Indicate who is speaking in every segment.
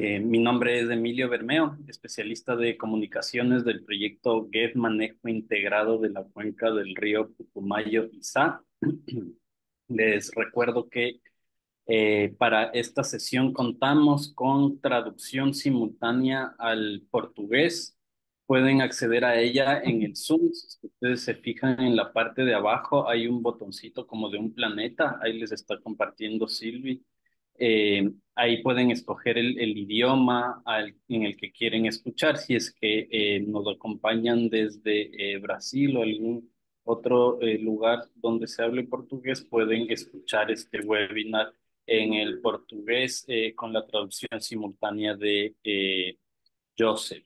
Speaker 1: Mi nombre es Emilio Bermeo, especialista de comunicaciones del proyecto GET Manejo Integrado de la Cuenca del Río Putumayo-Iza. Les recuerdo que para esta sesión contamos con traducción simultánea al portugués. Pueden acceder a ella en el Zoom. Si ustedes se fijan en la parte de abajo, hay un botoncito como de un planeta. Ahí les está compartiendo Silvi. Ahí pueden escoger el idioma en el que quieren escuchar. Si es que nos acompañan desde Brasil o algún otro lugar donde se hable portugués, pueden escuchar este webinar en el portugués con la traducción simultánea de Joseph.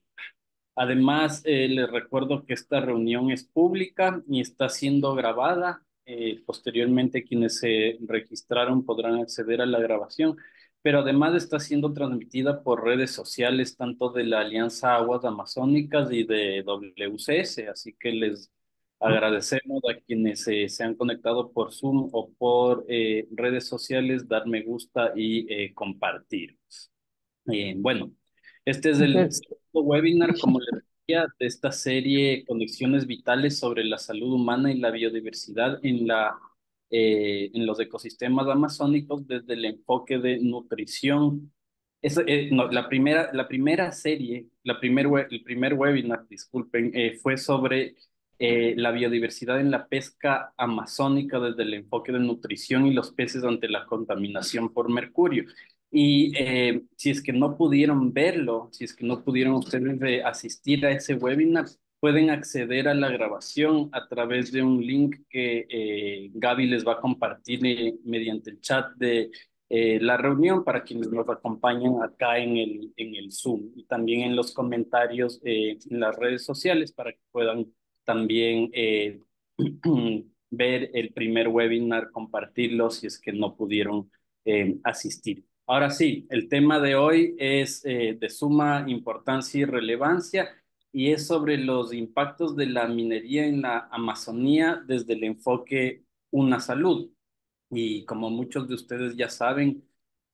Speaker 1: Además, les recuerdo que esta reunión es pública y está siendo grabada. Posteriormente, quienes se registraron podrán acceder a la grabación, pero además está siendo transmitida por redes sociales, tanto de la Alianza Aguas Amazónicas y de WCS. Así que les agradecemos a quienes se han conectado por Zoom o por redes sociales, dar me gusta y compartir. Bueno, este es el
Speaker 2: Entonces,
Speaker 1: segundo webinar, como les decía, de esta serie Conexiones Vitales sobre la salud humana y la biodiversidad en los ecosistemas amazónicos desde el enfoque de nutrición. No, la primera serie, el primer webinar, disculpen, fue sobre la biodiversidad en la pesca amazónica desde el enfoque de nutrición y los peces ante la contaminación por mercurio. Y si es que no pudieron verlo, si es que no pudieron ustedes asistir a ese webinar, pueden acceder a la grabación a través de un link que Gaby les va a compartir mediante el chat de la reunión para quienes nos acompañan acá en el Zoom y también en los comentarios en las redes sociales para que puedan también ver el primer webinar, compartirlo si es que no pudieron asistir. Ahora sí, el tema de hoy es de suma importancia y relevancia y es sobre los impactos de la minería en la Amazonía desde el enfoque Una Salud. Y como muchos de ustedes ya saben,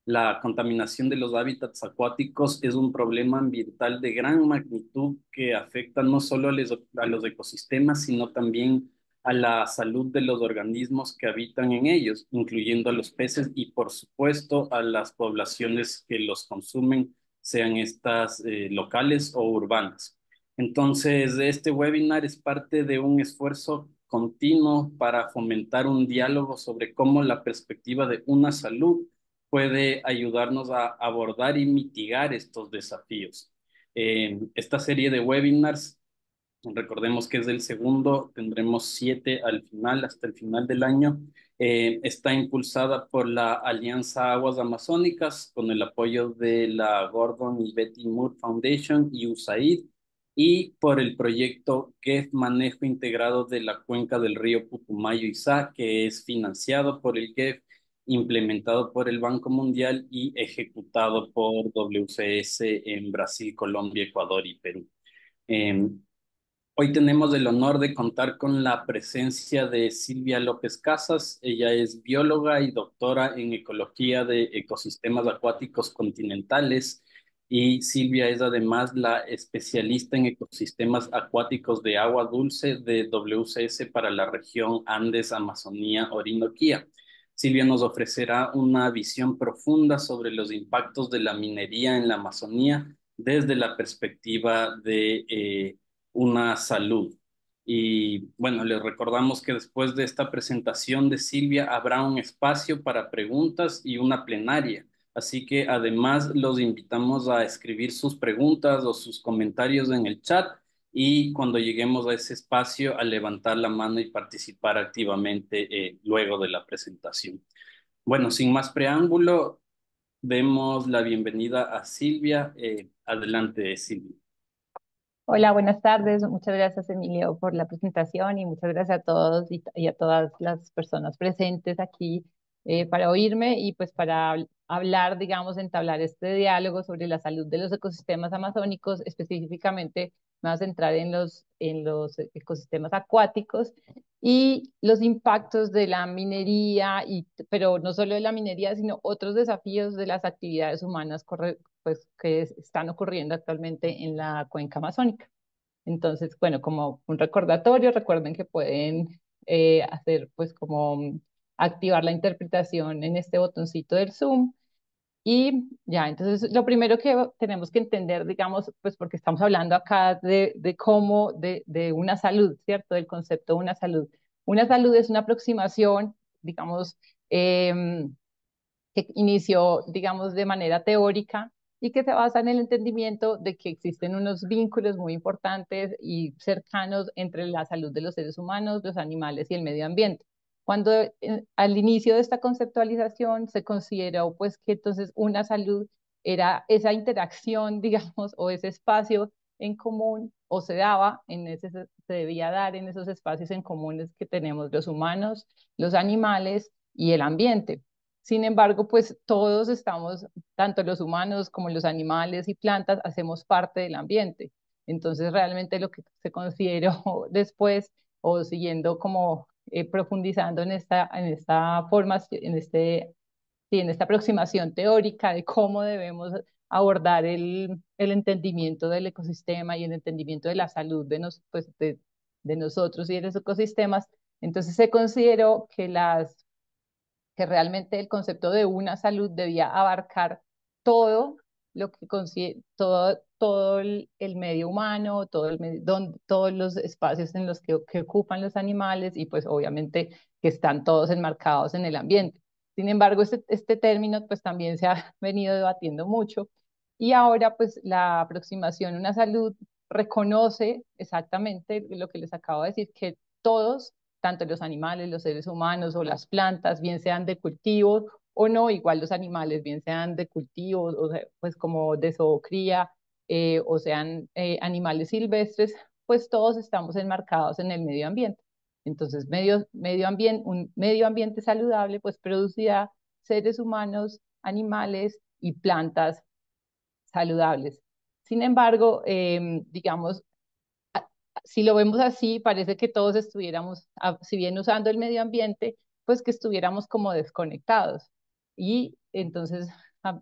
Speaker 1: la contaminación de los hábitats acuáticos es un problema ambiental de gran magnitud que afecta no solo a los ecosistemas, sino también a la salud de los organismos que habitan en ellos, incluyendo a los peces y, por supuesto, a las poblaciones que los consumen, sean estas locales o urbanas. Entonces, este webinar es parte de un esfuerzo continuo para fomentar un diálogo sobre cómo la perspectiva de una salud puede ayudarnos a abordar y mitigar estos desafíos. Esta serie de webinars, recordemos que es el segundo, tendremos 7 al final, hasta el final del año. Está impulsada por la Alianza Aguas Amazónicas con el apoyo de la Gordon y Betty Moore Foundation y USAID y por el proyecto GEF Manejo Integrado de la Cuenca del Río Putumayo-Iza, que es financiado por el GEF, implementado por el Banco Mundial y ejecutado por WCS en Brasil, Colombia, Ecuador y Perú. Eh, Hoy tenemos el honor de contar con la presencia de Silvia López Casas. Ella es bióloga y doctora en ecología de ecosistemas acuáticos continentales. Y Silvia es además la especialista en ecosistemas acuáticos de agua dulce de WCS para la región Andes, Amazonía, Orinoquía. Silvia nos ofrecerá una visión profunda sobre los impactos de la minería en la Amazonía desde la perspectiva de una salud. Y bueno, les recordamos que después de esta presentación de Silvia habrá un espacio para preguntas y una plenaria. Así que además los invitamos a escribir sus preguntas o sus comentarios en el chat y cuando lleguemos a ese espacio a levantar la mano y participar activamente luego de la presentación. Bueno, sin más preámbulo, demos la bienvenida a Silvia. Adelante, Silvia.
Speaker 2: hola, buenas tardes. Muchas gracias, Emilio, por la presentación y muchas gracias a todos y a todas las personas presentes aquí para oírme y pues para hablar, digamos, entablar este diálogo sobre la salud de los ecosistemas amazónicos. Específicamente me voy a centrar en los ecosistemas acuáticos y los impactos de la minería, pero no solo de la minería, sino otros desafíos de las actividades humanas pues, que están ocurriendo actualmente en la cuenca amazónica. Entonces, bueno, como un recordatorio, recuerden que pueden hacer, pues, como activar la interpretación en este botoncito del Zoom. Y ya, entonces lo primero que tenemos que entender, digamos, pues porque estamos hablando acá de cómo, de una salud, ¿cierto? Del concepto de una salud. Una salud es una aproximación, digamos, que inició, digamos, de manera teórica y que se basa en el entendimiento de que existen unos vínculos muy importantes y cercanos entre la salud de los seres humanos, los animales y el medio ambiente. Cuando al inicio de esta conceptualización se consideró pues que entonces una salud era esa interacción, digamos, o ese espacio en común, o se daba, se debía dar en esos espacios en comunes que tenemos los humanos, los animales y el ambiente. Sin embargo, pues todos estamos, tanto los humanos como los animales y plantas, hacemos parte del ambiente. Entonces, realmente lo que se consideró después, o siguiendo como profundizando en esta forma, sí, en esta aproximación teórica de cómo debemos abordar el entendimiento del ecosistema y el entendimiento de la salud pues, de nosotros y de los ecosistemas, entonces se consideró que realmente el concepto de una salud debía abarcar todo lo que todo el medio humano, todos los espacios en los que ocupan los animales y pues obviamente que están todos enmarcados en el ambiente. Sin embargo, este término pues también se ha venido debatiendo mucho y ahora pues la aproximación a una salud reconoce exactamente lo que les acabo de decir, que todos tanto los animales, los seres humanos o las plantas, bien sean de cultivos o no, igual los animales, bien sean de cultivos, o sea, pues como de zoocría, o sean animales silvestres, pues todos estamos enmarcados en el medio ambiente. Entonces, un medio ambiente saludable, pues producirá seres humanos, animales y plantas saludables. Sin embargo, digamos, si lo vemos así, parece que todos estuviéramos, si bien usando el medio ambiente, pues que estuviéramos como desconectados. Y entonces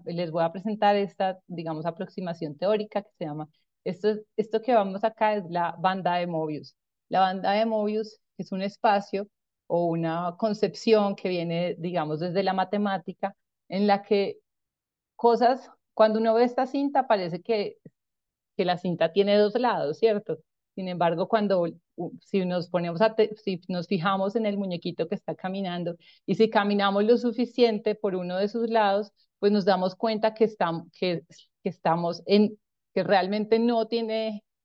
Speaker 2: les voy a presentar esta, digamos, aproximación teórica que se llama, esto que vamos acá es la banda de Mobius. La banda de Mobius es un espacio o una concepción que viene, digamos, desde la matemática, en la que cuando uno ve esta cinta, parece que la cinta tiene dos lados, ¿cierto? Sin embargo, si nos si nos fijamos en el muñequito que está caminando y si caminamos lo suficiente por uno de sus lados, pues nos damos cuenta que estamos que realmente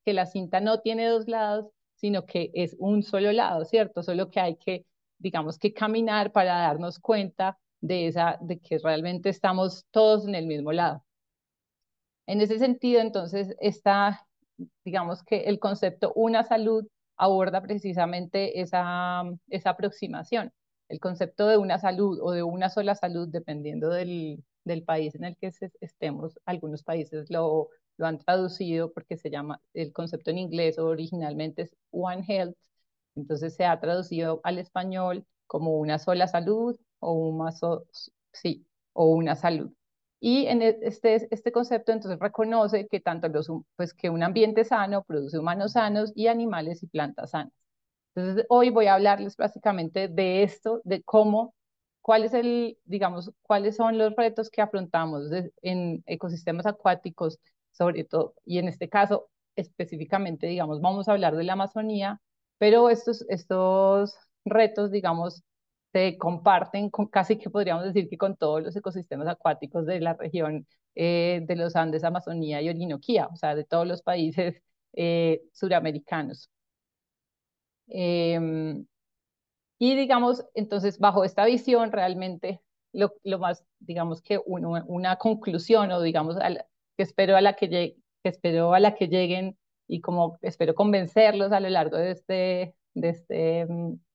Speaker 2: que la cinta no tiene dos lados, sino que es un solo lado, ¿cierto? Solo que hay que, digamos que caminar para darnos cuenta de que realmente estamos todos en el mismo lado. En ese sentido, entonces, digamos que el concepto una salud aborda precisamente esa aproximación. El concepto de una salud o de una sola salud, dependiendo del país en el que estemos, algunos países lo han traducido porque se llama, el concepto en inglés originalmente es One Health, entonces se ha traducido al español como una sola salud o sí, o una salud. Y en este concepto entonces reconoce que pues que un ambiente sano produce humanos sanos y animales y plantas sanas. Entonces hoy voy a hablarles básicamente de esto, de digamos, cuáles son los retos que afrontamos en ecosistemas acuáticos, sobre todo, y en este caso específicamente, digamos, vamos a hablar de la Amazonía, pero estos retos, digamos, se comparten casi que podríamos decir que con todos los ecosistemas acuáticos de la región de los Andes, Amazonía y Orinoquía, o sea, de todos los países suramericanos. Em, y digamos, entonces, bajo esta visión, realmente lo más, digamos que una conclusión o digamos que espero que espero a la que lleguen y como espero convencerlos a lo largo de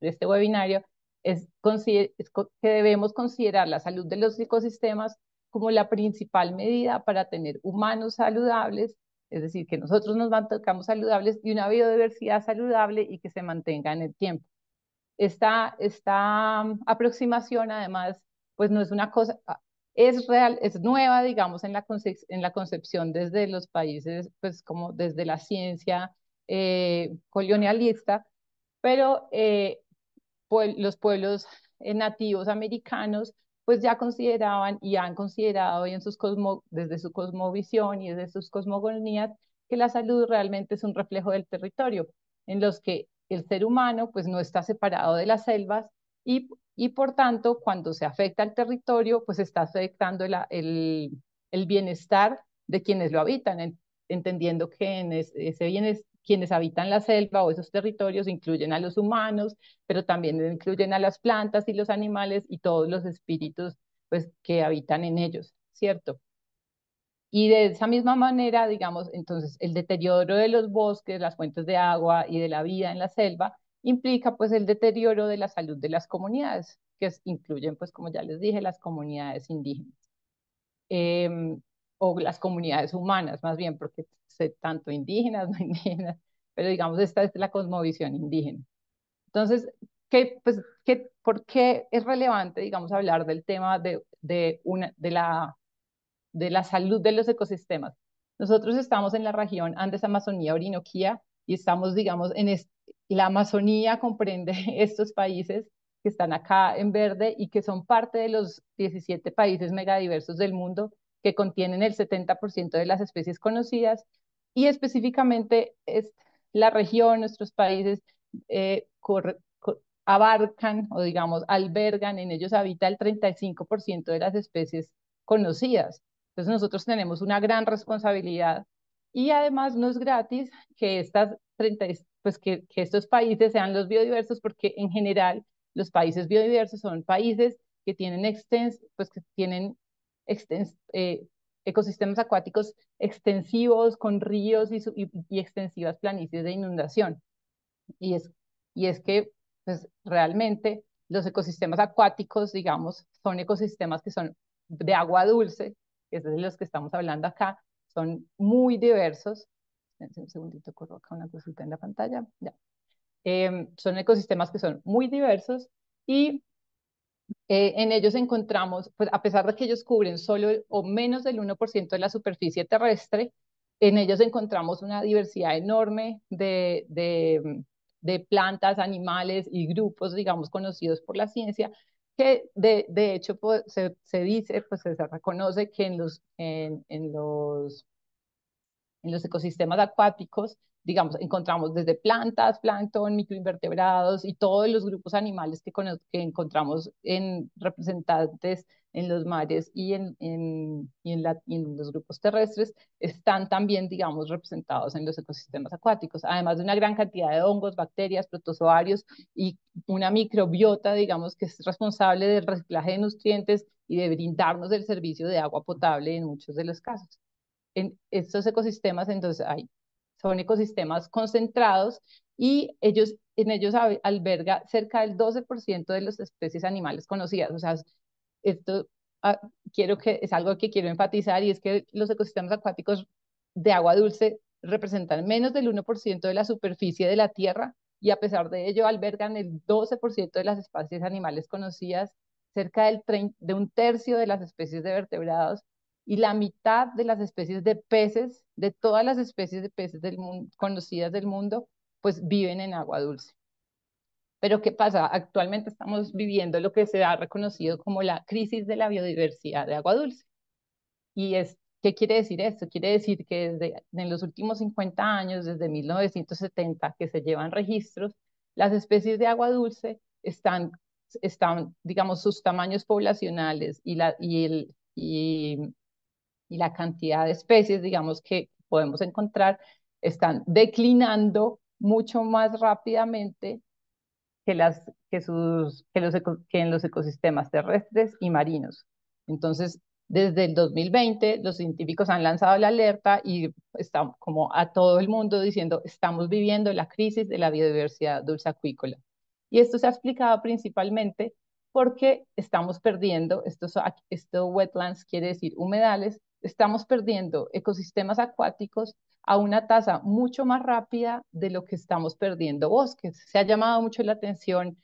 Speaker 2: este webinario, que debemos considerar la salud de los ecosistemas como la principal medida para tener humanos saludables, es decir, que nosotros nos mantengamos saludables y una biodiversidad saludable y que se mantenga en el tiempo. Esta aproximación, además, pues no es una cosa, es real, es nueva, digamos, en en la concepción desde los países, pues como desde la ciencia colonialista, pero los pueblos nativos americanos pues ya consideraban y han considerado y en desde su cosmovisión y desde sus cosmogonías que la salud realmente es un reflejo del territorio, en los que el ser humano pues no está separado de las selvas y por tanto cuando se afecta al territorio pues está afectando el bienestar de quienes lo habitan, entendiendo que en ese bienestar quienes habitan la selva o esos territorios incluyen a los humanos, pero también incluyen a las plantas y los animales y todos los espíritus pues, que habitan en ellos, ¿cierto? Y de esa misma manera, digamos, entonces el deterioro de los bosques, las fuentes de agua y de la vida en la selva implica pues el deterioro de la salud de las comunidades, incluyen pues como ya les dije, las comunidades indígenas eh, o las comunidades humanas más bien, porque sé tanto indígenas, no indígenas, pero digamos esta es la cosmovisión indígena. Entonces, ¿por qué es relevante, digamos, hablar del tema de la salud de los ecosistemas? Nosotros estamos en la región Andes-Amazonía-Orinoquía y estamos, digamos, la Amazonía comprende estos países que están acá en verde y que son parte de los 17 países megadiversos del mundo que contienen el 70% de las especies conocidas y específicamente es la región, nuestros países abarcan o digamos albergan, en ellos habita el 35% de las especies conocidas. Entonces nosotros tenemos una gran responsabilidad y además no es gratis que que estos países sean los biodiversos porque en general los países biodiversos son países que tienen ecosistemas acuáticos extensivos con ríos y extensivas planicies de inundación. Y es, y es que pues, realmente los ecosistemas acuáticos, digamos, son ecosistemas que son de agua dulce, que es de los que estamos hablando acá, son muy diversos. Espérense un segundito, corro acá una cosita en la pantalla. Ya. Son ecosistemas que son muy diversos y en ellos encontramos, pues a pesar de que ellos cubren solo o menos del 1% de la superficie terrestre, en ellos encontramos una diversidad enorme de plantas, animales y grupos, digamos, conocidos por la ciencia, que de hecho pues, se dice, pues se reconoce que en los ecosistemas acuáticos, digamos, encontramos desde plantas, plancton, microinvertebrados y todos los grupos animales que encontramos representantes en los mares y en los grupos terrestres, están también, digamos, representados en los ecosistemas acuáticos, además de una gran cantidad de hongos, bacterias, protozoarios y una microbiota, digamos, que es responsable del reciclaje de nutrientes y de brindarnos el servicio de agua potable en muchos de los casos en estos ecosistemas, entonces son ecosistemas concentrados y en ellos alberga cerca del 12% de las especies animales conocidas. O sea, esto ah, es algo que quiero enfatizar y es que los ecosistemas acuáticos de agua dulce representan menos del 1% de la superficie de la Tierra y a pesar de ello albergan el 12% de las especies animales conocidas, cerca de un tercio de las especies de vertebrados y la mitad de las especies de peces, de todas las especies de peces del mundo, conocidas del mundo, pues viven en agua dulce. Pero ¿qué pasa? Actualmente estamos viviendo lo que se ha reconocido como la crisis de la biodiversidad de agua dulce. ¿Qué quiere decir esto? Quiere decir que en los últimos 50 años, desde 1970, que se llevan registros, las especies de agua dulce digamos, sus tamaños poblacionales y la cantidad de especies, digamos, que podemos encontrar, están declinando mucho más rápidamente que en los ecosistemas terrestres y marinos. Entonces, desde el 2020, los científicos han lanzado la alerta y están como a todo el mundo diciendo, estamos viviendo la crisis de la biodiversidad dulceacuícola. Y esto se ha explicado principalmente porque estamos perdiendo, estos wetlands quiere decir humedales, estamos perdiendo ecosistemas acuáticos a una tasa mucho más rápida de lo que estamos perdiendo bosques. Se ha llamado mucho la atención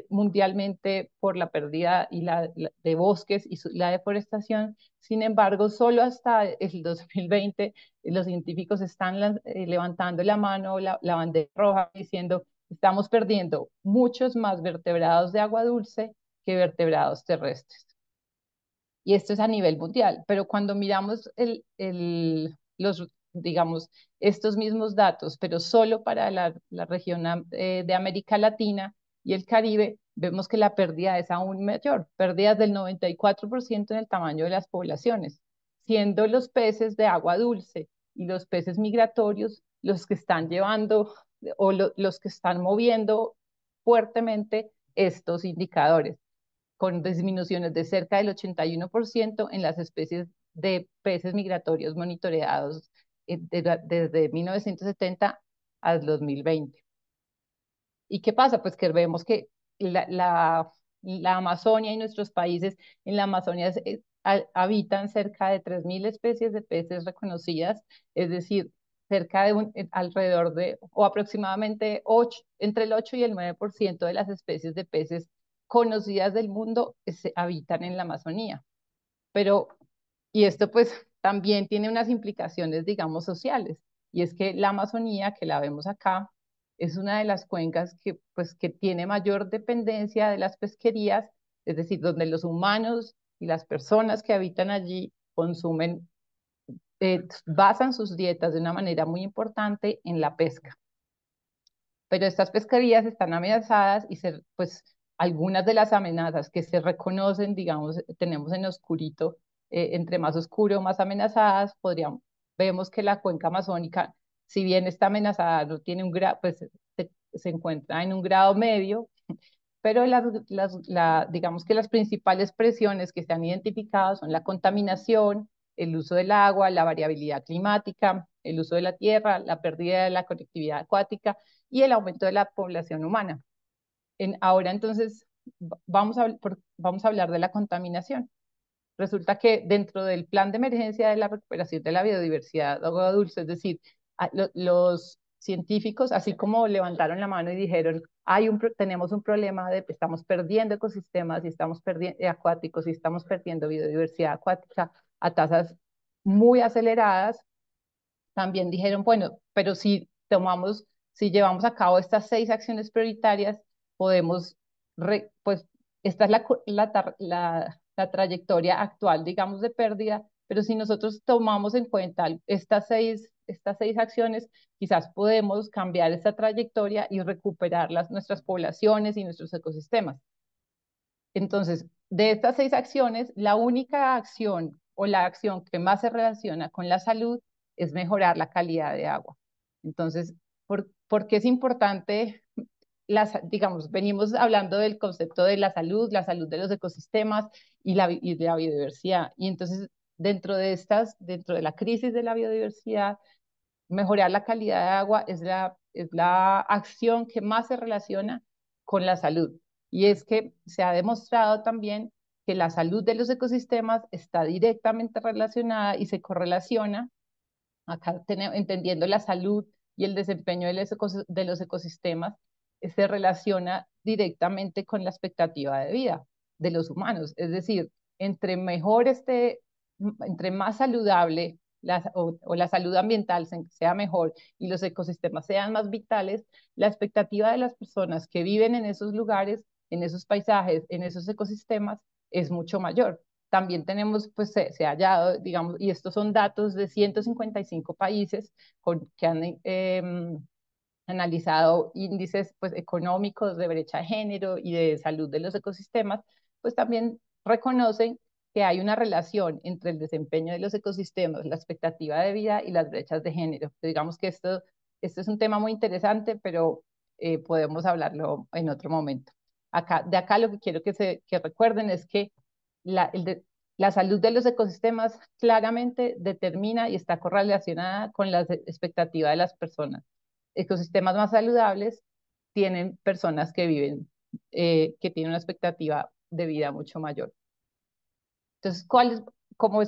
Speaker 2: mundialmente por la pérdida de bosques y la deforestación. Sin embargo, solo hasta el 2020 los científicos están levantando la mano, la bandera roja, diciendo estamos perdiendo muchos más vertebrados de agua dulce que vertebrados terrestres. Y esto es a nivel mundial, pero cuando miramos digamos, estos mismos datos, pero solo para la región de América Latina y el Caribe, vemos que la pérdida es aún mayor, pérdidas del 94% en el tamaño de las poblaciones, siendo los peces de agua dulce y los peces migratorios los que están llevando los que están moviendo fuertemente estos indicadores con disminuciones de cerca del 81% en las especies de peces migratorios monitoreados desde 1970 al 2020. ¿Y qué pasa? Pues que vemos que la Amazonia y nuestros países en la Amazonia habitan cerca de 3.000 especies de peces reconocidas, es decir, cerca de alrededor de, o aproximadamente entre el 8 y el 9% de las especies de peces conocidas del mundo habitan en la Amazonía. Pero, y esto pues también tiene unas implicaciones, digamos, sociales, y es que la Amazonía, que la vemos acá, es una de las cuencas que tiene mayor dependencia de las pesquerías, es decir, donde los humanos y las personas que habitan allí consumen, basan sus dietas de una manera muy importante en la pesca. Pero estas pesquerías están amenazadas y pues algunas de las amenazas que se reconocen, digamos, tenemos en oscurito, entre más oscuro, más amenazadas, vemos que la cuenca amazónica, si bien está amenazada, no tiene un grado, pues se encuentra en un grado medio, pero digamos que las principales presiones que se han identificado son la contaminación, el uso del agua, la variabilidad climática, el uso de la tierra, la pérdida de la conectividad acuática y el aumento de la población humana. Ahora entonces vamos a hablar de la contaminación. Resulta que dentro del plan de emergencia de la recuperación de la biodiversidad de agua dulce, es decir, los científicos, así como levantaron la mano y dijeron, tenemos un problema de estamos perdiendo ecosistemas y estamos perdiendo acuáticos y estamos perdiendo biodiversidad acuática a tasas muy aceleradas, también dijeron, bueno, pero si llevamos a cabo estas 6 acciones prioritarias, podemos, pues, esta es la trayectoria actual, digamos, de pérdida, pero si nosotros tomamos en cuenta estas seis acciones, quizás podemos cambiar esta trayectoria y recuperar nuestras poblaciones y nuestros ecosistemas. Entonces, de estas 6 acciones, la única acción o la acción que más se relaciona con la salud es mejorar la calidad de agua. Entonces, ¿por qué es importante? Digamos, venimos hablando del concepto de la salud de los ecosistemas y de la biodiversidad. Y entonces, dentro de la crisis de la biodiversidad, mejorar la calidad de agua es la acción que más se relaciona con la salud. Y es que se ha demostrado también que la salud de los ecosistemas está directamente relacionada y se correlaciona, acá entendiendo la salud y el desempeño de los ecosistemas, se relaciona directamente con la expectativa de vida de los humanos. Es decir, entre más saludable o la salud ambiental sea mejor y los ecosistemas sean más vitales, la expectativa de las personas que viven en esos lugares, en esos paisajes, en esos ecosistemas, es mucho mayor. También tenemos, pues se ha hallado, digamos, y estos son datos de 155 países que han analizado índices pues, económicos de brecha de género y de salud de los ecosistemas, pues también reconocen que hay una relación entre el desempeño de los ecosistemas, la expectativa de vida y las brechas de género. Digamos que esto es un tema muy interesante, pero podemos hablarlo en otro momento. De acá lo que quiero que recuerden es que la, la salud de los ecosistemas claramente determina y está correlacionada con la expectativa de las personas. Ecosistemas más saludables tienen personas que tienen una expectativa de vida mucho mayor. Entonces, como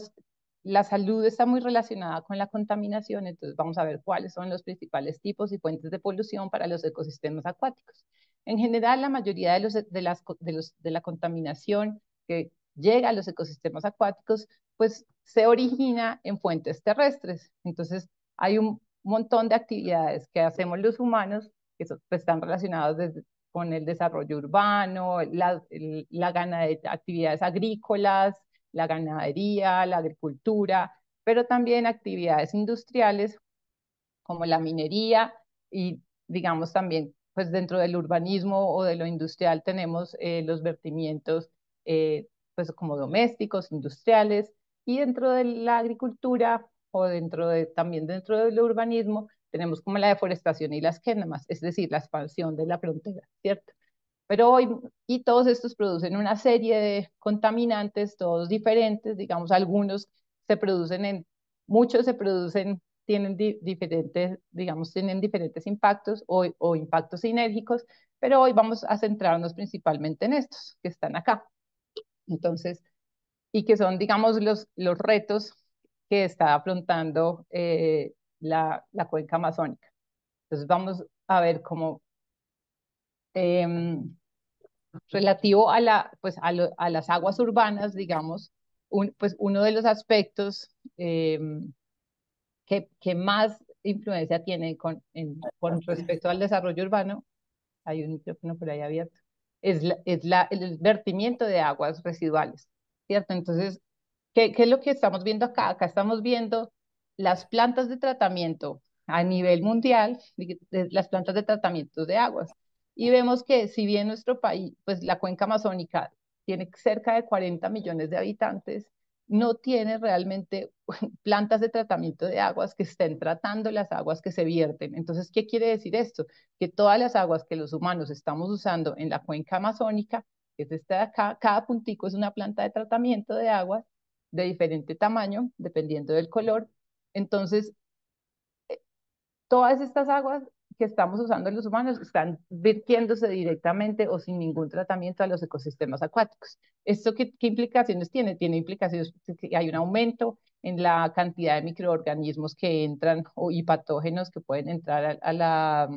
Speaker 2: la salud está muy relacionada con la contaminación, entonces vamos a ver cuáles son los principales tipos y fuentes de polución para los ecosistemas acuáticos. En general, la mayoría de la contaminación que llega a los ecosistemas acuáticos, pues se origina en fuentes terrestres. Entonces, hay un montón de actividades que hacemos los humanos que pues, están relacionados con el desarrollo urbano, la ganadería, actividades agrícolas, la ganadería, la agricultura, pero también actividades industriales como la minería y digamos también pues dentro del urbanismo o de lo industrial tenemos los vertimientos pues como domésticos, industriales y dentro de la agricultura o también dentro del urbanismo tenemos como la deforestación y las quemas, es decir, la expansión de la frontera, ¿cierto? Pero hoy, y todos estos producen una serie de contaminantes, todos diferentes, digamos, algunos se producen muchos se producen, tienen diferentes, digamos, tienen diferentes impactos o impactos sinérgicos, pero hoy vamos a centrarnos principalmente en estos que están acá. Entonces, y que son, digamos, los retos que está afrontando la cuenca amazónica. Entonces, vamos a ver cómo... relativo a, pues a las aguas urbanas, digamos, pues uno de los aspectos que más influencia tiene con respecto al desarrollo urbano, hay un micrófono por ahí abierto, el vertimiento de aguas residuales, ¿cierto? Entonces, ¿qué es lo que estamos viendo acá? Acá estamos viendo las plantas de tratamiento a nivel mundial, las plantas de tratamiento de aguas. Y vemos que si bien nuestro país, pues la cuenca amazónica tiene cerca de 40 millones de habitantes, no tiene realmente plantas de tratamiento de aguas que estén tratando las aguas que se vierten. Entonces, ¿qué quiere decir esto? Que todas las aguas que los humanos estamos usando en la cuenca amazónica, que es esta de acá, cada puntico es una planta de tratamiento de aguas de diferente tamaño, dependiendo del color. Entonces, todas estas aguas que estamos usando los humanos están virtiéndose directamente o sin ningún tratamiento a los ecosistemas acuáticos. ¿Esto qué implicaciones tiene? Tiene implicaciones que hay un aumento en la cantidad de microorganismos que entran y patógenos que pueden entrar a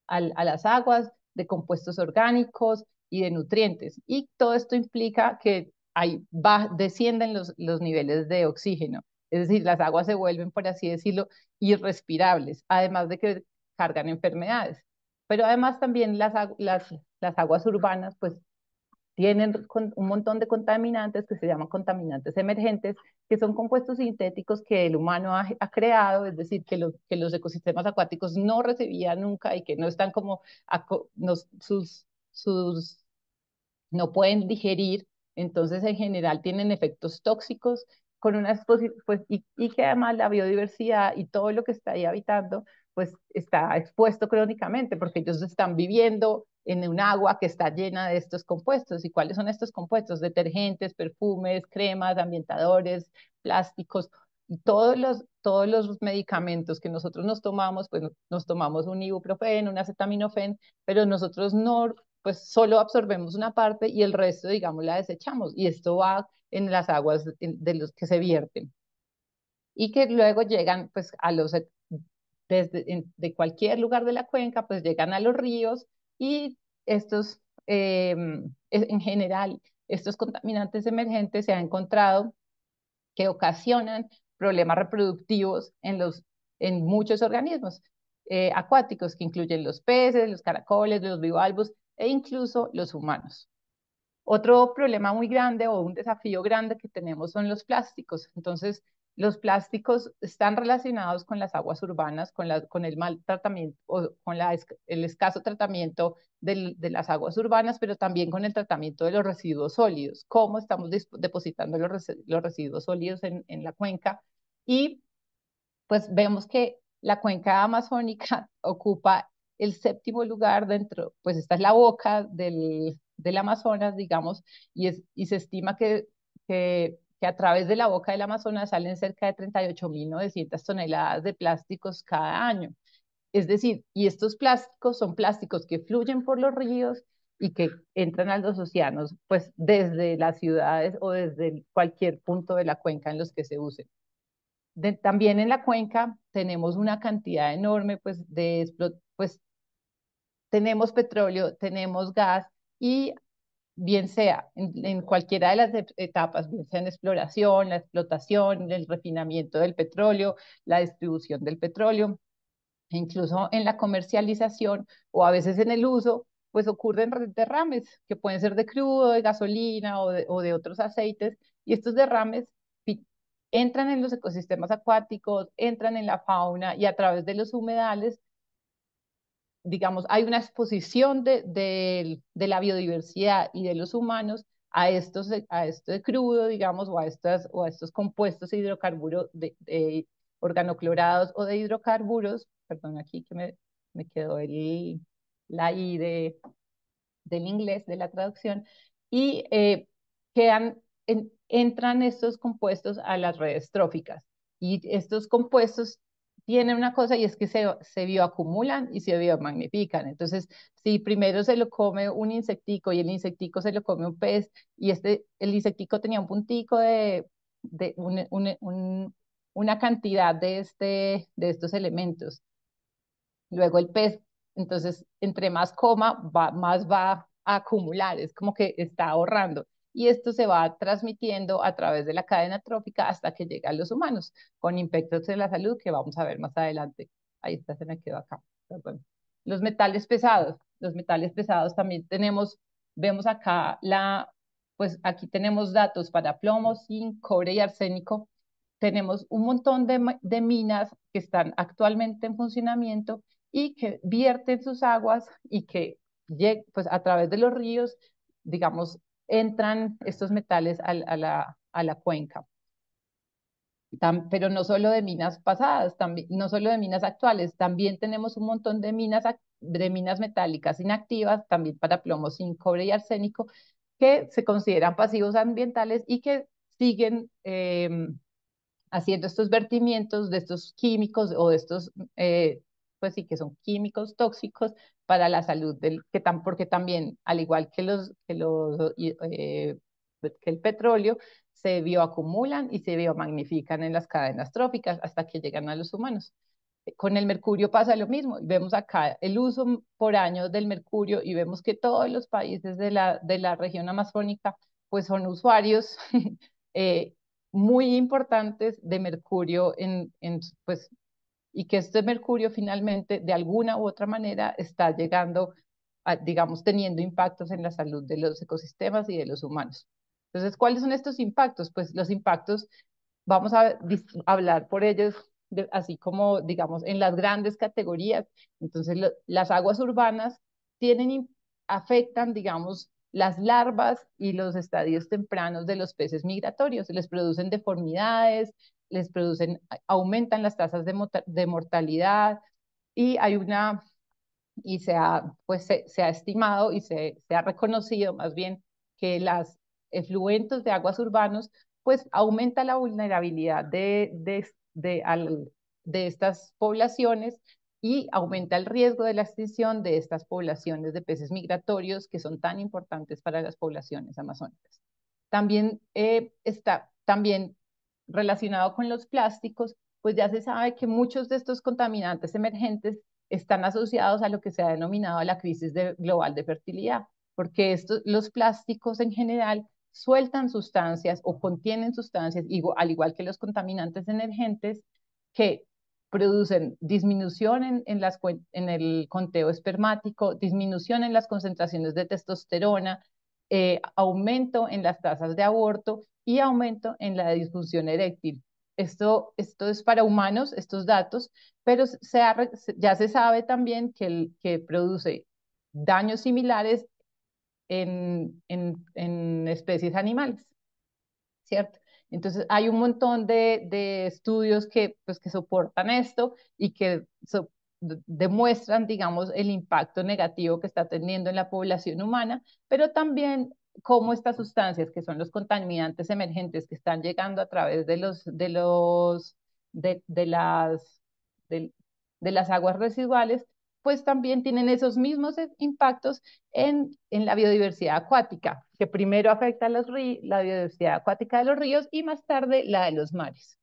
Speaker 2: las aguas, de compuestos orgánicos y de nutrientes. Y todo esto implica que descienden los niveles de oxígeno. Es decir, las aguas se vuelven, por así decirlo, irrespirables, además de que cargan enfermedades. Pero además también las aguas urbanas, pues tienen un montón de contaminantes que se llaman contaminantes emergentes, que son compuestos sintéticos que el humano ha creado, es decir, que los ecosistemas acuáticos no recibían nunca y que no están como, sus no pueden digerir, entonces en general tienen efectos tóxicos con pues, y que además la biodiversidad y todo lo que está ahí habitando, pues está expuesto crónicamente, porque ellos están viviendo en un agua que está llena de estos compuestos. ¿Y cuáles son estos compuestos? Detergentes, perfumes, cremas, ambientadores, plásticos, y todos los medicamentos que nosotros nos tomamos, pues nos tomamos un ibuprofeno, un acetaminofén, pero nosotros no pues solo absorbemos una parte y el resto, digamos, la desechamos. Y esto va en las aguas de los que se vierten y que luego llegan pues de cualquier lugar de la cuenca, pues llegan a los ríos y estos, en general, estos contaminantes emergentes se ha encontrado que ocasionan problemas reproductivos en muchos organismos acuáticos, que incluyen los peces, los caracoles, los bivalvos e incluso los humanos. Otro problema muy grande o un desafío grande que tenemos son los plásticos. Entonces, los plásticos están relacionados con las aguas urbanas, con el mal tratamiento o con el escaso tratamiento de las aguas urbanas, pero también con el tratamiento de los residuos sólidos, cómo estamos depositando los residuos sólidos en la cuenca. Y pues vemos que la cuenca amazónica ocupa el séptimo lugar dentro, pues esta es la boca del Amazonas, digamos, y se estima que a través de la boca del Amazonas salen cerca de 38.900 toneladas de plásticos cada año. Es decir, y estos plásticos son plásticos que fluyen por los ríos y que entran a los océanos, pues desde las ciudades o desde cualquier punto de la cuenca en los que se usen. También en la cuenca tenemos una cantidad enorme pues, tenemos petróleo, tenemos gas y bien sea en cualquiera de las etapas, bien sea en exploración, la explotación, el refinamiento del petróleo, la distribución del petróleo, e incluso en la comercialización o a veces en el uso, pues ocurren derrames que pueden ser de crudo, de gasolina o de otros aceites, y estos derrames entran en los ecosistemas acuáticos, entran en la fauna y a través de los humedales, digamos, hay una exposición de la biodiversidad y de los humanos a esto de crudo, digamos, o a estos compuestos de hidrocarburos, de organoclorados o de hidrocarburos, perdón, aquí que me quedó la I del inglés, de la traducción, y entran estos compuestos a las redes tróficas. Y estos compuestos tienen una cosa y es que se bioacumulan y se biomagnifican. Entonces, si primero se lo come un insectico y el insectico se lo come un pez y el insectico tenía un puntico de una cantidad de estos elementos. Luego el pez, entonces, entre más coma, más va a acumular, es como que está ahorrando. Y esto se va transmitiendo a través de la cadena trófica hasta que llega a los humanos, con impactos en la salud que vamos a ver más adelante. Ahí está, se me quedó acá. Pero bueno. Los metales pesados también vemos acá pues aquí tenemos datos para plomo, zinc, cobre y arsénico. Tenemos un montón de minas que están actualmente en funcionamiento y que vierten sus aguas y que pues a través de los ríos, digamos, entran estos metales a la cuenca. Pero no solo de minas pasadas, también, no solo de minas actuales, también tenemos un montón de minas metálicas inactivas, también para plomo, zinc, cobre y arsénico, que se consideran pasivos ambientales y que siguen haciendo estos vertimientos de estos químicos o de estos, pues sí, que son químicos tóxicos para la salud porque también, al igual que el petróleo, se bioacumulan y se biomagnifican en las cadenas tróficas hasta que llegan a los humanos. Con el mercurio pasa lo mismo. Vemos acá el uso por año del mercurio y vemos que todos los países de la región amazónica pues son usuarios eh, muy importantes de mercurio pues, y que este mercurio finalmente de alguna u otra manera está llegando, digamos, teniendo impactos en la salud de los ecosistemas y de los humanos. Entonces, ¿cuáles son estos impactos? Pues los impactos, vamos a hablar por ellos, así como, digamos, en las grandes categorías. Entonces, las aguas urbanas afectan, digamos, las larvas y los estadios tempranos de los peces migratorios. Les producen deformidades, aumentan las tasas de mortalidad y hay una, y se ha estimado y se ha reconocido más bien que las efluentes de aguas urbanos pues aumenta la vulnerabilidad de estas poblaciones y aumenta el riesgo de la extinción de estas poblaciones de peces migratorios que son tan importantes para las poblaciones amazónicas. También también relacionado con los plásticos, pues ya se sabe que muchos de estos contaminantes emergentes están asociados a lo que se ha denominado la crisis global de fertilidad, porque los plásticos en general sueltan sustancias o contienen sustancias, al igual que los contaminantes emergentes, que producen disminución en el conteo espermático, disminución en las concentraciones de testosterona, aumento en las tasas de aborto y aumento en la disfunción eréctil. Esto es para humanos, estos datos, pero ya se sabe también que produce daños similares en especies animales, ¿cierto? Entonces hay un montón de estudios pues, que soportan esto y que demuestran, digamos, el impacto negativo que está teniendo en la población humana, pero también cómo estas sustancias, que son los contaminantes emergentes que están llegando a través de las, de, de las aguas residuales, pues también tienen esos mismos impactos en la biodiversidad acuática, que primero afecta a la biodiversidad acuática de los ríos y más tarde la de los mares.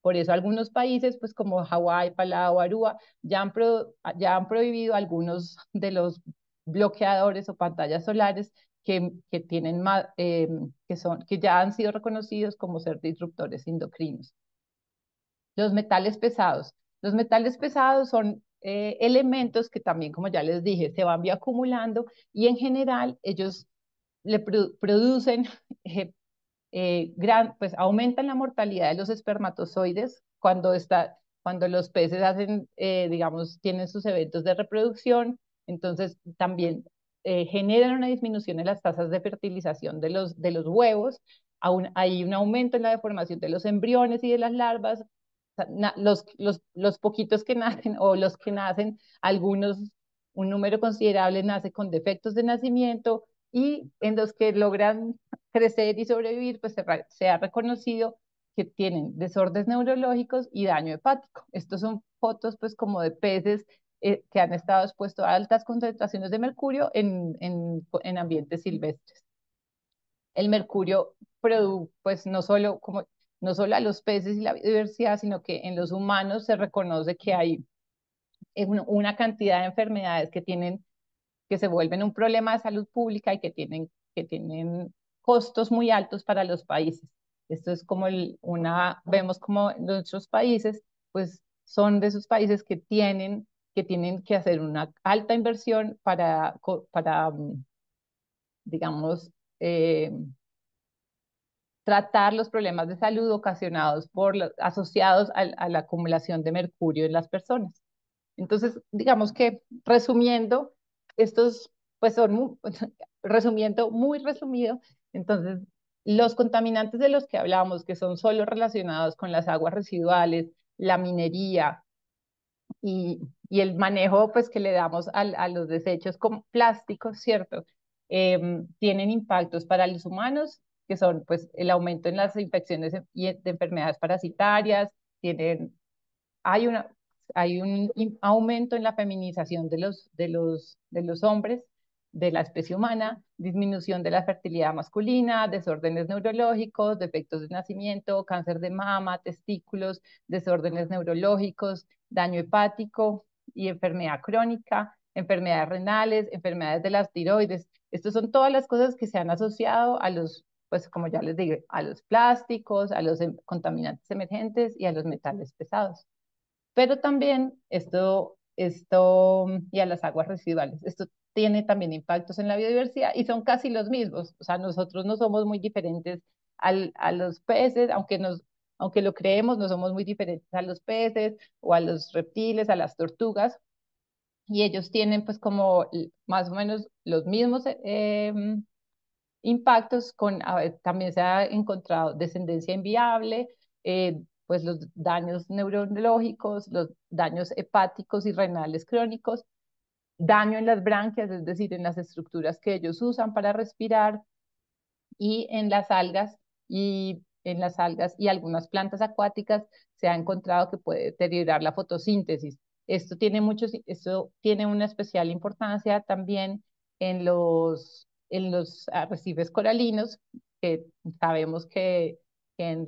Speaker 2: Por eso algunos países, pues como Hawái, Palau, Aruba, ya han prohibido algunos de los bloqueadores o pantallas solares que tienen más, que ya han sido reconocidos como ser disruptores endocrinos. Los metales pesados. Los metales pesados son elementos que también, como ya les dije, se van bioacumulando y en general ellos producen eh, pues aumentan la mortalidad de los espermatozoides cuando los peces hacen, digamos, tienen sus eventos de reproducción, entonces también generan una disminución en las tasas de fertilización de los huevos, hay un aumento en la deformación de los embriones y de las larvas, los poquitos que nacen o los que nacen, algunos, un número considerable nace con defectos de nacimiento y en los que logran crecer y sobrevivir, pues se ha reconocido que tienen desórdenes neurológicos y daño hepático. Estos son fotos pues como de peces que han estado expuestos a altas concentraciones de mercurio en ambientes silvestres. El mercurio pues no solo a los peces y la biodiversidad, sino que en los humanos se reconoce que hay una cantidad de enfermedades que se vuelven un problema de salud pública y que tienen costos muy altos para los países. Esto es como vemos como nuestros países, pues son de esos países que tienen que hacer una alta inversión para digamos, eh, tratar los problemas de salud ocasionados asociados a la acumulación de mercurio en las personas. Entonces, digamos que resumiendo, estos pues son, resumiendo, muy resumido, entonces los contaminantes de los que hablamos, que son solo relacionados con las aguas residuales, la minería y el manejo pues que le damos a los desechos como plásticos, ¿cierto? Tienen impactos para los humanos, que son pues el aumento en las infecciones y de enfermedades parasitarias, tienen hay una, hay un aumento en la feminización de los hombres, de la especie humana, disminución de la fertilidad masculina, desórdenes neurológicos, defectos de nacimiento, cáncer de mama, testículos, desórdenes neurológicos, daño hepático y enfermedad crónica, enfermedades renales, enfermedades de las tiroides. Estas son todas las cosas que se han asociado a los, pues como ya les digo, a los plásticos, a los contaminantes emergentes y a los metales pesados. Pero también y a las aguas residuales. Esto tiene también impactos en la biodiversidad y son casi los mismos. O sea, nosotros no somos muy diferentes a los peces, aunque lo creemos, no somos muy diferentes a los peces o a los reptiles, a las tortugas. Y ellos tienen pues como más o menos los mismos impactos también se ha encontrado descendencia inviable, pues los daños neurológicos, los daños hepáticos y renales crónicos, daño en las branquias, es decir, en las estructuras que ellos usan para respirar, y en las algas y algunas plantas acuáticas se ha encontrado que puede deteriorar la fotosíntesis. Esto tiene una especial importancia también en los arrecifes coralinos, que sabemos que en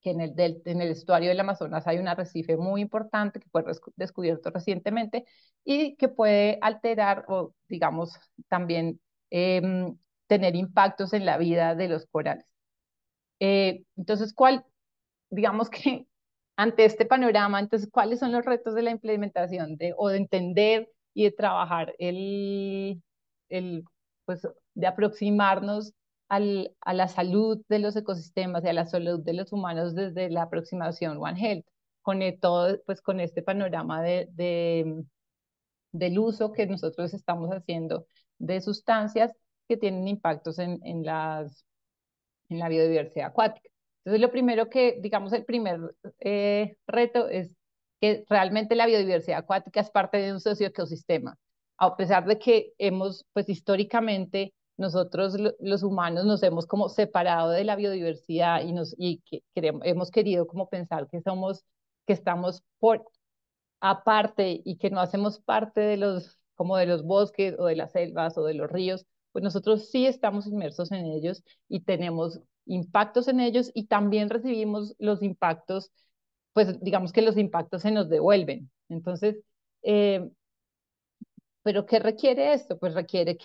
Speaker 2: en el estuario del Amazonas hay un arrecife muy importante que fue descubierto recientemente y que puede alterar o, digamos, también tener impactos en la vida de los corales. Entonces, digamos que ante este panorama, entonces, ¿cuáles son los retos de la implementación o de entender y de trabajar pues, de aproximarnos a la salud de los ecosistemas y a la salud de los humanos desde la aproximación One Health, pues, con este panorama del uso que nosotros estamos haciendo de sustancias que tienen impactos en la biodiversidad acuática? Entonces, lo primero digamos, el primer reto es que realmente la biodiversidad acuática es parte de un socioecosistema. A pesar de que pues históricamente, nosotros los humanos nos hemos como separado de la biodiversidad hemos querido como pensar que estamos aparte y que no hacemos parte como de los bosques o de las selvas o de los ríos, pues nosotros sí estamos inmersos en ellos y tenemos impactos en ellos y también recibimos los impactos, pues digamos que los impactos se nos devuelven. Entonces, eh, ¿pero qué requiere esto? Pues requiere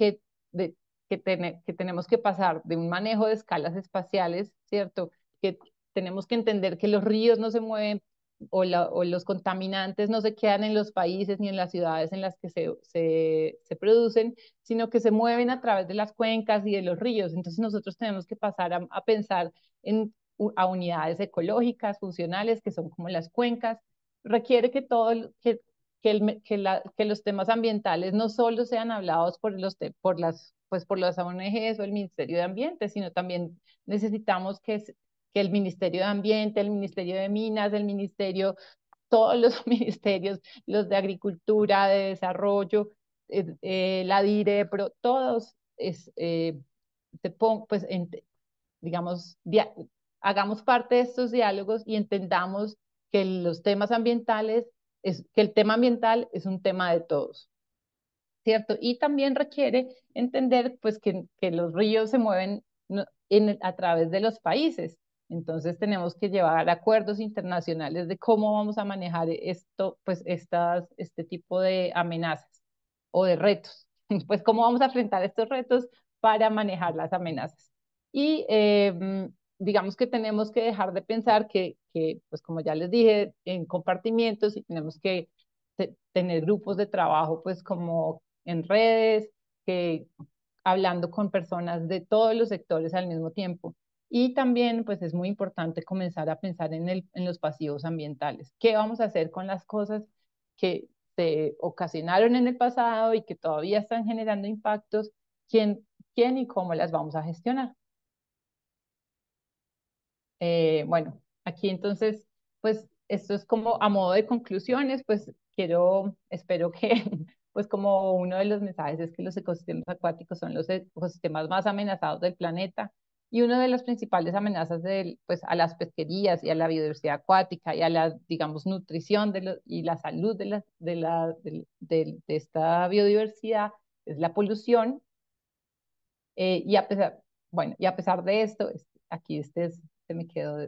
Speaker 2: de, que tenemos que pasar de un manejo de escalas espaciales, ¿cierto? Que tenemos que entender que los ríos no se mueven o los contaminantes no se quedan en los países ni en las ciudades en las que se producen, sino que se mueven a través de las cuencas y de los ríos. Entonces nosotros tenemos que pasar a pensar a unidades ecológicas, funcionales, que son como las cuencas. Requiere que que los temas ambientales no solo sean hablados por las ONGs o el Ministerio de Ambiente, sino también necesitamos que el Ministerio de Ambiente, el Ministerio de Minas, todos los ministerios, los de Agricultura, de Desarrollo, la DIREPRO, todos pues, digamos, hagamos parte de estos diálogos y entendamos que los temas ambientales que el tema ambiental es un tema de todos, ¿cierto? Y también requiere entender pues que los ríos se mueven a través de los países. Entonces tenemos que llevar acuerdos internacionales de cómo vamos a manejar esto, pues este tipo de amenazas o de retos. Pues cómo vamos a enfrentar estos retos para manejar las amenazas. Y digamos que tenemos que dejar de pensar pues como ya les dije, en compartimientos y tenemos que tener grupos de trabajo, pues como en redes, que hablando con personas de todos los sectores al mismo tiempo. Y también, pues es muy importante comenzar a pensar en los pasivos ambientales. ¿Qué vamos a hacer con las cosas que se ocasionaron en el pasado y que todavía están generando impactos? ¿Quién y cómo las vamos a gestionar? Bueno, aquí entonces, pues esto es como a modo de conclusiones, pues espero que, pues como uno de los mensajes es que los ecosistemas acuáticos son los ecosistemas más amenazados del planeta y una de las principales amenazas pues a las pesquerías y a la biodiversidad acuática y a la, digamos, nutrición y la salud de esta biodiversidad es la polución. Y a pesar, bueno, y a pesar de esto, aquí se me quedó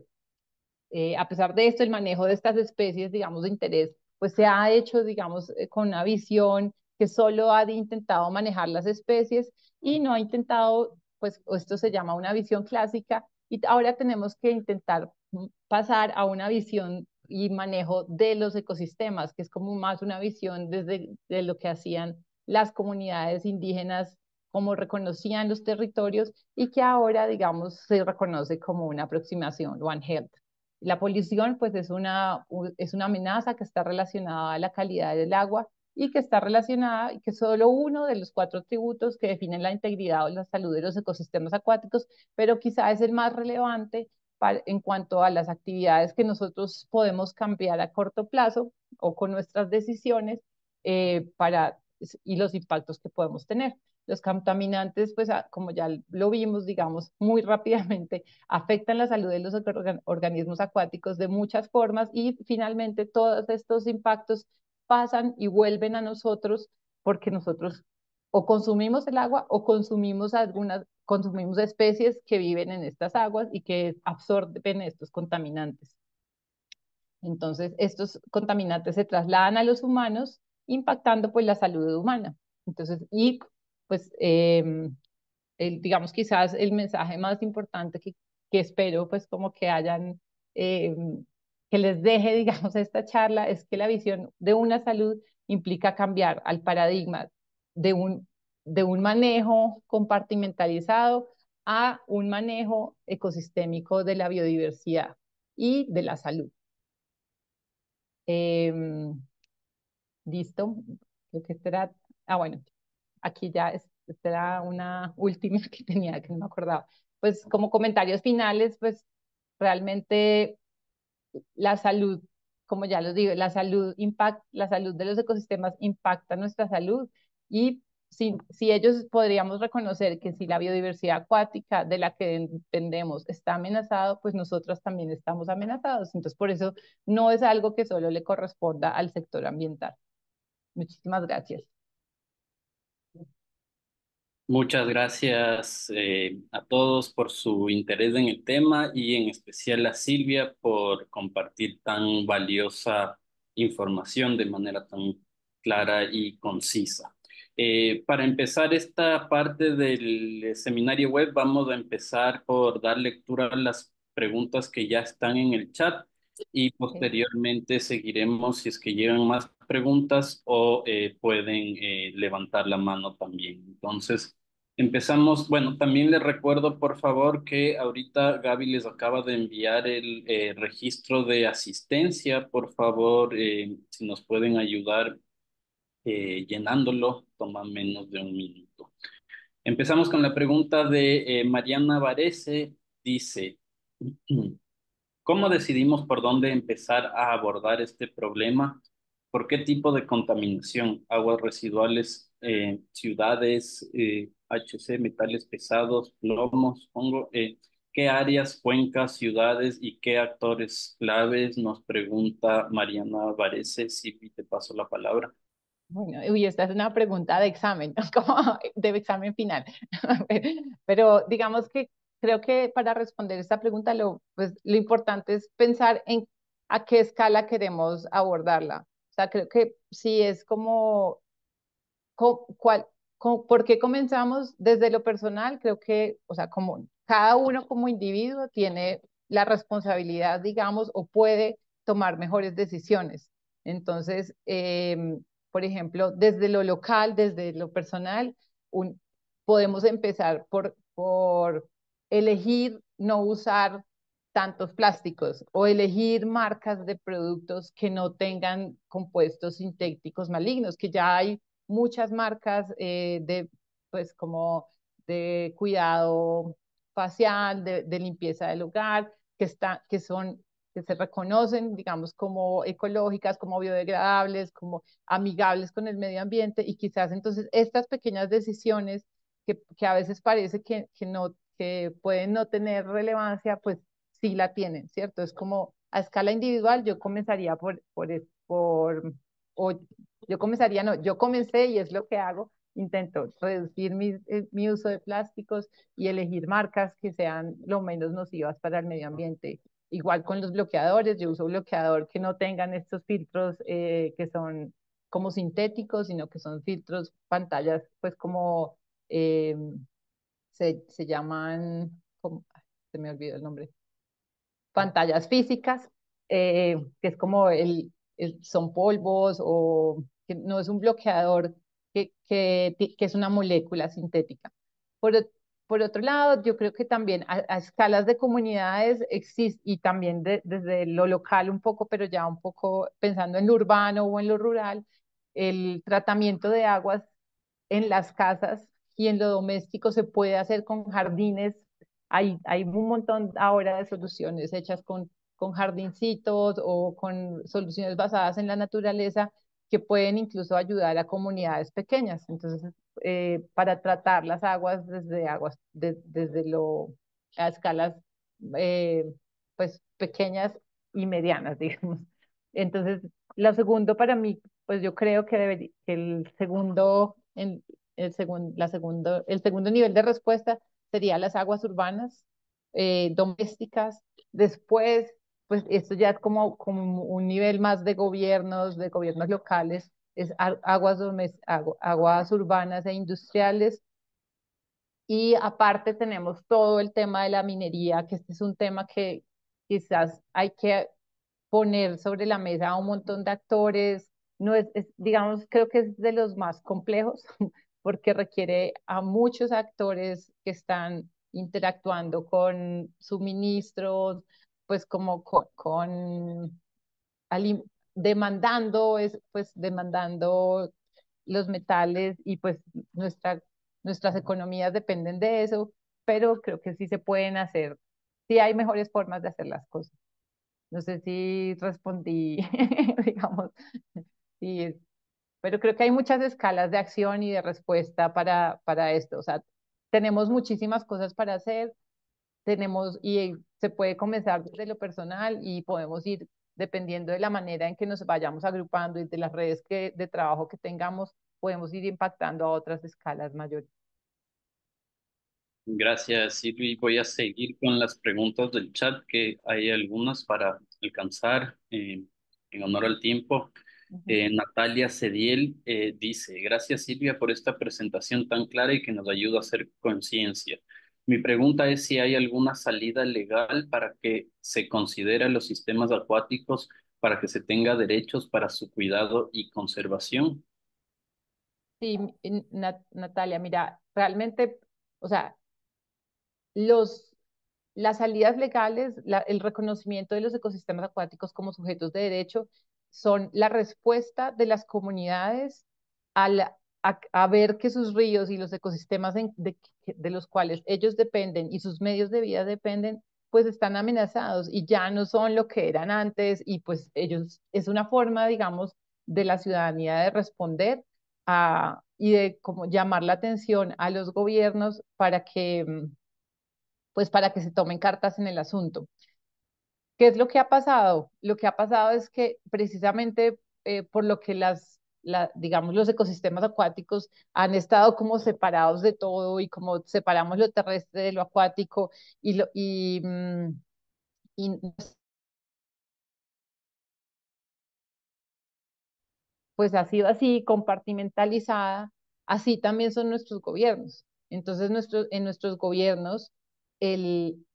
Speaker 2: a pesar de esto, el manejo de estas especies, digamos, de interés, pues se ha hecho, digamos, con una visión que solo ha intentado manejar las especies y no ha intentado, pues esto se llama una visión clásica y ahora tenemos que intentar pasar a una visión y manejo de los ecosistemas, que es como más una visión desde de lo que hacían las comunidades indígenas, cómo reconocían los territorios y que ahora, digamos, se reconoce como una aproximación One Health. La polución, pues, es una amenaza que está relacionada a la calidad del agua y que está relacionada, y que solo uno de los cuatro atributos que definen la integridad o la salud de los ecosistemas acuáticos, pero quizá es el más relevante en cuanto a las actividades que nosotros podemos cambiar a corto plazo o con nuestras decisiones y los impactos que podemos tener. Los contaminantes, pues como ya lo vimos, digamos, muy rápidamente, afectan la salud de los organismos acuáticos de muchas formas y finalmente todos estos impactos pasan y vuelven a nosotros porque nosotros o consumimos el agua o consumimos especies que viven en estas aguas y que absorben estos contaminantes. Entonces, estos contaminantes se trasladan a los humanos, impactando pues la salud humana. Entonces, y pues digamos quizás el mensaje más importante que espero pues como que eh, que les deje digamos esta charla es que la visión de una salud implica cambiar al paradigma de de un manejo compartimentalizado a un manejo ecosistémico de la biodiversidad y de la salud. Eh, Listo, creo que bueno, aquí ya esta era una última que tenía que no me acordaba. Pues como comentarios finales, pues realmente la salud, como ya los digo, la salud de los ecosistemas impacta nuestra salud y si ellos podríamos reconocer que si la biodiversidad acuática de la que dependemos está amenazado, pues nosotros también estamos amenazados. Entonces, por eso no es algo que solo le corresponda al sector ambiental. Muchísimas gracias.
Speaker 1: Muchas gracias a todos por su interés en el tema y en especial a Silvia por compartir tan valiosa información de manera tan clara y concisa. Para empezar esta parte del seminario web, vamos a empezar por dar lectura a las preguntas que ya están en el chat y
Speaker 2: Ok.
Speaker 1: posteriormente seguiremos si es que llegan más preguntas o pueden levantar la mano también. Entonces, empezamos. Bueno, también les recuerdo, por favor, que ahorita Gaby les acaba de enviar el registro de asistencia. Por favor, si nos pueden ayudar llenándolo, toma menos de un minuto. Empezamos con la pregunta de Mariana Varese. Dice, ¿cómo decidimos por dónde empezar a abordar este problema? ¿Por qué tipo de contaminación? Aguas residuales, ciudades, HC, metales pesados, plomos, hongo. ¿Qué áreas, cuencas, ciudades y qué actores claves? Nos pregunta Mariana Varese. Si te paso la palabra.
Speaker 2: Bueno, uy, esta es una pregunta de examen, como de examen final. Pero digamos que creo que para responder esta pregunta pues, lo importante es pensar en a qué escala queremos abordarla. O sea, creo que si es como cuál, ¿por qué comenzamos desde lo personal? Creo que, o sea, como cada uno como individuo tiene la responsabilidad, digamos, o puede tomar mejores decisiones. Entonces, por ejemplo, desde lo local, desde lo personal, podemos empezar por elegir no usar tantos plásticos o elegir marcas de productos que no tengan compuestos sintéticos malignos, que ya hay muchas marcas pues como de cuidado facial, de limpieza del hogar, que se reconocen, digamos, como ecológicas, como biodegradables, como amigables con el medio ambiente y quizás entonces estas pequeñas decisiones que a veces parece no, que pueden no tener relevancia, pues sí la tienen, ¿cierto? Es como a escala individual yo comenzaría o yo comenzaría, no, yo comencé y es lo que hago, intento reducir mi uso de plásticos y elegir marcas que sean lo menos nocivas para el medio ambiente. Igual con los bloqueadores, yo uso bloqueador que no tengan estos filtros que son como sintéticos, sino que son filtros, pantallas, pues como eh, se llaman, se me olvidó el nombre, pantallas físicas, que es como son polvos o que no es un bloqueador que es una molécula sintética. Por, ot- por otro lado, yo creo que también a escalas de comunidades existe y también desde lo local un poco, pero ya un poco pensando en lo urbano o en lo rural, el tratamiento de aguas en las casas y en lo doméstico se puede hacer con jardines. Hay un montón ahora de soluciones hechas con jardincitos o con soluciones basadas en la naturaleza que pueden incluso ayudar a comunidades pequeñas. Entonces, para tratar las aguas desde a escalas eh, pues pequeñas y medianas, digamos. Entonces, lo segundo para mí, pues yo creo que, que el segundo nivel de respuesta sería las aguas urbanas, domésticas. Después, pues esto ya es como un nivel más de gobiernos locales, es aguas urbanas e industriales. Y aparte tenemos todo el tema de la minería, que este es un tema que quizás hay que poner sobre la mesa a un montón de actores. No digamos, creo que es de los más complejos porque requiere a muchos actores que están interactuando con suministros, pues como alim- demandando los metales y pues nuestras economías dependen de eso, pero creo que sí se pueden hacer, sí hay mejores formas de hacer las cosas. No sé si respondí, digamos, sí, pero creo que hay muchas escalas de acción y de respuesta para esto. O sea, tenemos muchísimas cosas para hacer, y se puede comenzar desde lo personal y podemos ir, dependiendo de la manera en que nos vayamos agrupando y de las redes de trabajo que tengamos, podemos ir impactando a otras escalas mayores.
Speaker 1: Gracias, Silvi. Voy a seguir con las preguntas del chat, que hay algunas para alcanzar en honor al tiempo.
Speaker 2: Ujú.
Speaker 1: Natalia Cediel dice, gracias Silvia por esta presentación tan clara y que nos ayuda a hacer conciencia. Mi pregunta es si hay alguna salida legal para que se considere los sistemas acuáticos para que se tenga derechos para su cuidado y conservación.
Speaker 2: Sí, Natalia, mira, realmente, o sea, los, las salidas legales, el reconocimiento de los ecosistemas acuáticos como sujetos de derecho son la respuesta de las comunidades a ver que sus ríos y los ecosistemas de los cuales ellos dependen y sus medios de vida dependen, pues están amenazados y ya no son lo que eran antes y pues ellos, es una forma, digamos, de la ciudadanía de responder y de como llamar la atención a los gobiernos para que pues para que se tomen cartas en el asunto. ¿Qué es lo que ha pasado? Lo que ha pasado es que precisamente por lo que digamos, los ecosistemas acuáticos han estado como separados de todo y como separamos lo terrestre de lo acuático y pues ha sido así, compartimentalizada, así también son nuestros gobiernos. Entonces, en nuestros gobiernos, el,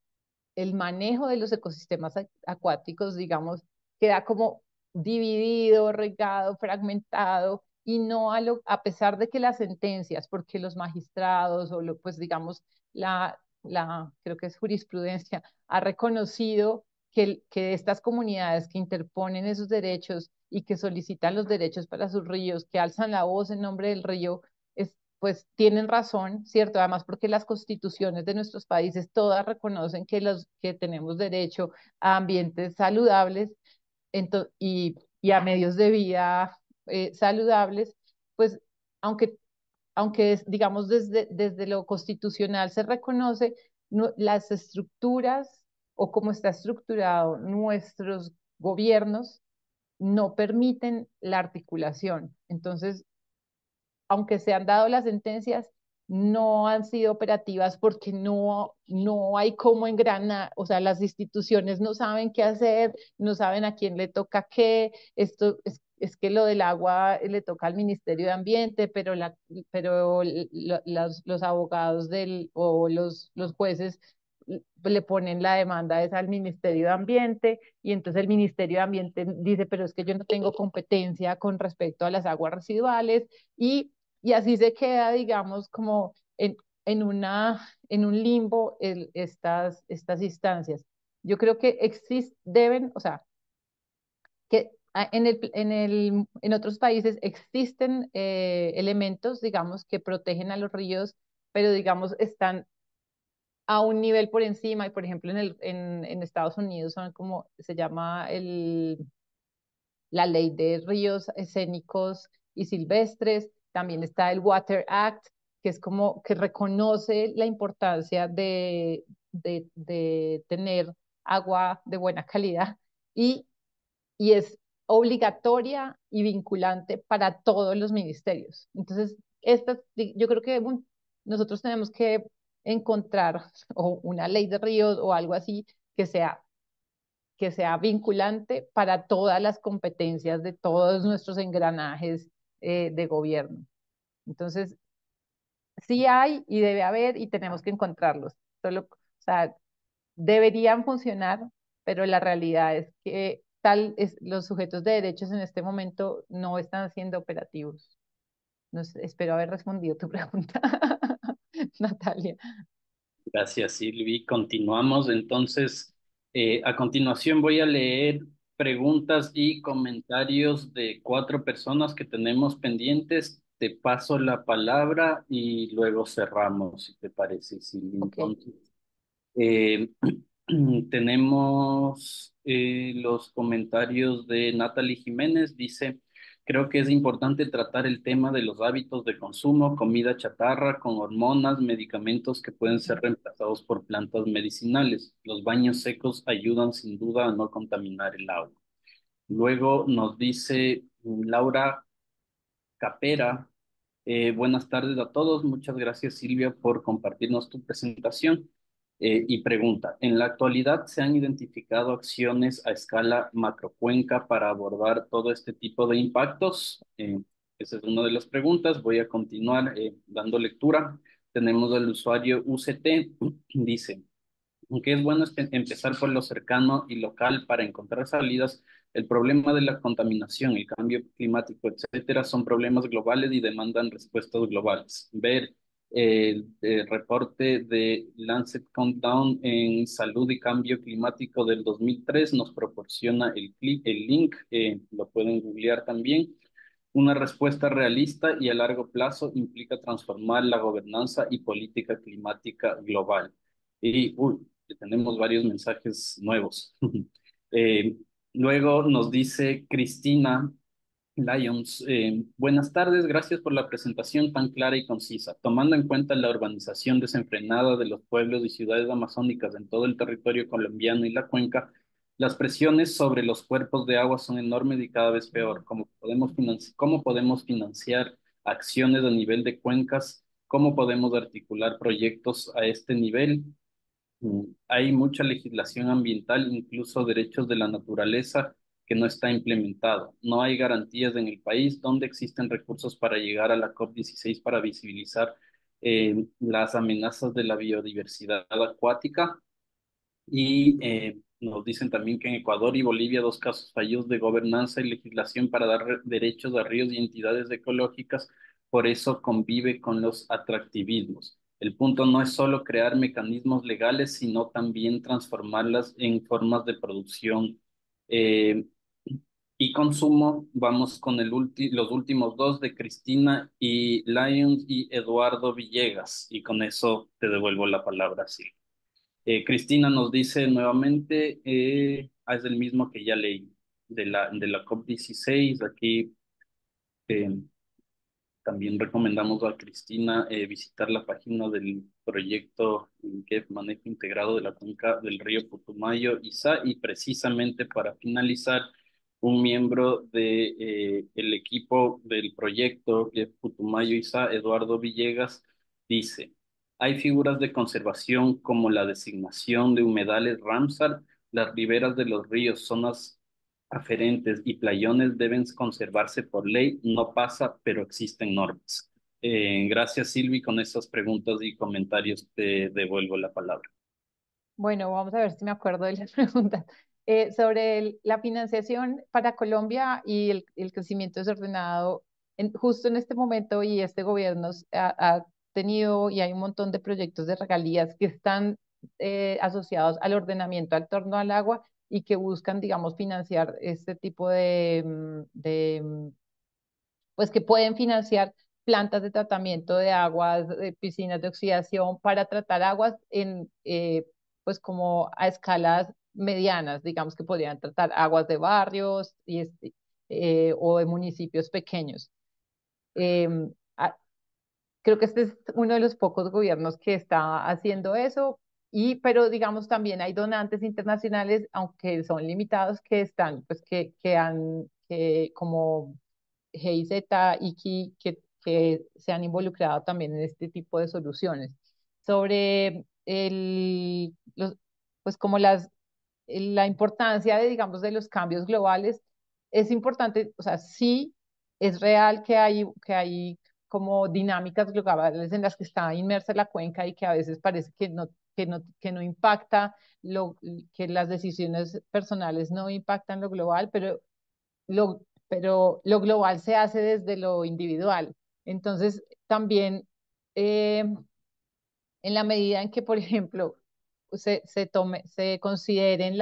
Speaker 2: el manejo de los ecosistemas acuáticos, digamos, queda como dividido, regado, fragmentado, y no a pesar de que las sentencias, porque los magistrados pues digamos, creo que es jurisprudencia, ha reconocido que estas comunidades que interponen esos derechos y que solicitan los derechos para sus ríos, que alzan la voz en nombre del río, pues tienen razón, ¿cierto? Además, porque las constituciones de nuestros países todas reconocen que tenemos derecho a ambientes saludables y a medios de vida saludables, pues aunque, digamos desde lo constitucional se reconoce, las estructuras o cómo está estructurado nuestros gobiernos no permiten la articulación. Entonces, aunque se han dado las sentencias, no han sido operativas porque no hay cómo engranar, o sea, las instituciones no saben qué hacer, no saben a quién le toca qué, es que lo del agua le toca al Ministerio de Ambiente, pero los abogados o los jueces le ponen la demanda es al Ministerio de Ambiente y entonces el Ministerio de Ambiente dice, pero es que yo no tengo competencia con respecto a las aguas residuales y así se queda, digamos, como en un limbo estas instancias. Yo creo que o sea, que en otros países existen elementos, digamos, que protegen a los ríos, pero digamos, están a un nivel por encima, y por ejemplo en Estados Unidos son como, se llama la ley de ríos escénicos y silvestres, también está el Water Act, que es como que reconoce la importancia de tener agua de buena calidad y, y es obligatoria y vinculante para todos los ministerios. Entonces, yo creo que nosotros tenemos que encontrar o una ley de ríos o algo así que sea vinculante para todas las competencias de todos nuestros engranajes de gobierno. Entonces, sí hay y debe haber y tenemos que encontrarlos. O sea, deberían funcionar, pero la realidad es que los sujetos de derechos en este momento no están siendo operativos. No sé, espero haber respondido tu pregunta, Natalia.
Speaker 1: Gracias, Silvi. Continuamos. Entonces, a continuación voy a leer preguntas y comentarios de cuatro personas que tenemos pendientes. Te paso la palabra y luego cerramos, si te parece, Silvi.
Speaker 2: Ok.
Speaker 1: Entonces, eh, tenemos los comentarios de Natalie Jiménez. Dice, creo que es importante tratar el tema de los hábitos de consumo, comida chatarra con hormonas, medicamentos que pueden ser
Speaker 2: Ujú.
Speaker 1: reemplazados por plantas medicinales. Los baños secos ayudan sin duda a no contaminar el agua. Luego nos dice Laura Capera. Buenas tardes a todos. Muchas gracias, Silvia, por compartirnos tu presentación. Y pregunta, ¿en la actualidad se han identificado acciones a escala macrocuenca para abordar todo este tipo de impactos? Esa es una de las preguntas. Voy a continuar dando lectura. Tenemos al usuario UCT, dice. Aunque es bueno empezar por lo cercano y local para encontrar salidas, el problema de la contaminación, el cambio climático, etcétera, son problemas globales y demandan respuestas globales. Ver el reporte de Lancet Countdown en Salud y Cambio Climático del 2003 nos proporciona el link, lo pueden googlear también. Una respuesta realista y a largo plazo implica transformar la gobernanza y política climática global. Y tenemos varios mensajes nuevos. Eh, Luego nos dice Cristina Lyons, buenas tardes, gracias por la presentación tan clara y concisa. Tomando en cuenta la urbanización desenfrenada de los pueblos y ciudades amazónicas en todo el territorio colombiano y la cuenca, las presiones sobre los cuerpos de agua son enormes y cada vez peor. ¿Cómo podemos financiar acciones a nivel de cuencas? ¿Cómo podemos articular proyectos a este nivel? Hay mucha legislación ambiental, incluso derechos de la naturaleza, que no está implementado. No hay garantías en el país donde existen recursos para llegar a la COP16 para visibilizar las amenazas de la biodiversidad acuática. Y nos dicen también que en Ecuador y Bolivia, dos casos fallidos de gobernanza y legislación para dar derechos a ríos y entidades ecológicas, por eso convive con los atractivismos. El punto no es solo crear mecanismos legales, sino también transformarlas en formas de producción eh, y consumo. Vamos con los últimos dos de Cristina y Lyons y Eduardo Villegas, y con eso te devuelvo la palabra, sí. Cristina nos dice nuevamente, es el mismo que ya leí, de la COP16. Aquí eh, también recomendamos a Cristina visitar la página del proyecto que Manejo Integrado de la Cuenca del Río Putumayo, ISA, y precisamente para finalizar, un miembro de el equipo del proyecto que Putumayo ISA, Eduardo Villegas, dice, hay figuras de conservación como la designación de humedales Ramsar, las riberas de los ríos, zonas aferentes y playones deben conservarse por ley, no pasa, pero existen normas. Gracias, Silvi, con estas preguntas y comentarios te devuelvo la palabra.
Speaker 2: Bueno, vamos a ver si me acuerdo de las preguntas. Sobre la financiación para Colombia y el crecimiento desordenado, justo en este momento y este gobierno ha tenido y hay un montón de proyectos de regalías que están asociados al ordenamiento al torno al agua y que buscan, digamos, financiar este tipo pues que pueden financiar plantas de tratamiento de aguas, de piscinas de oxidación para tratar aguas pues como a escalas medianas, digamos que podrían tratar aguas de barrios o de municipios pequeños. Eh, a- Creo que este es uno de los pocos gobiernos que está haciendo eso, pero digamos también hay donantes internacionales, aunque son limitados, que están, pues que como GIZ y que se han involucrado también en este tipo de soluciones. Sobre pues como la importancia de, digamos, de los cambios globales, es importante, o sea, sí es real que hay como dinámicas globales en las que está inmersa la cuenca y que a veces parece que no impacta, que las decisiones personales no impactan lo global, pero lo global se hace desde lo individual. Entonces, también eh, en la medida en que, por ejemplo, se consideren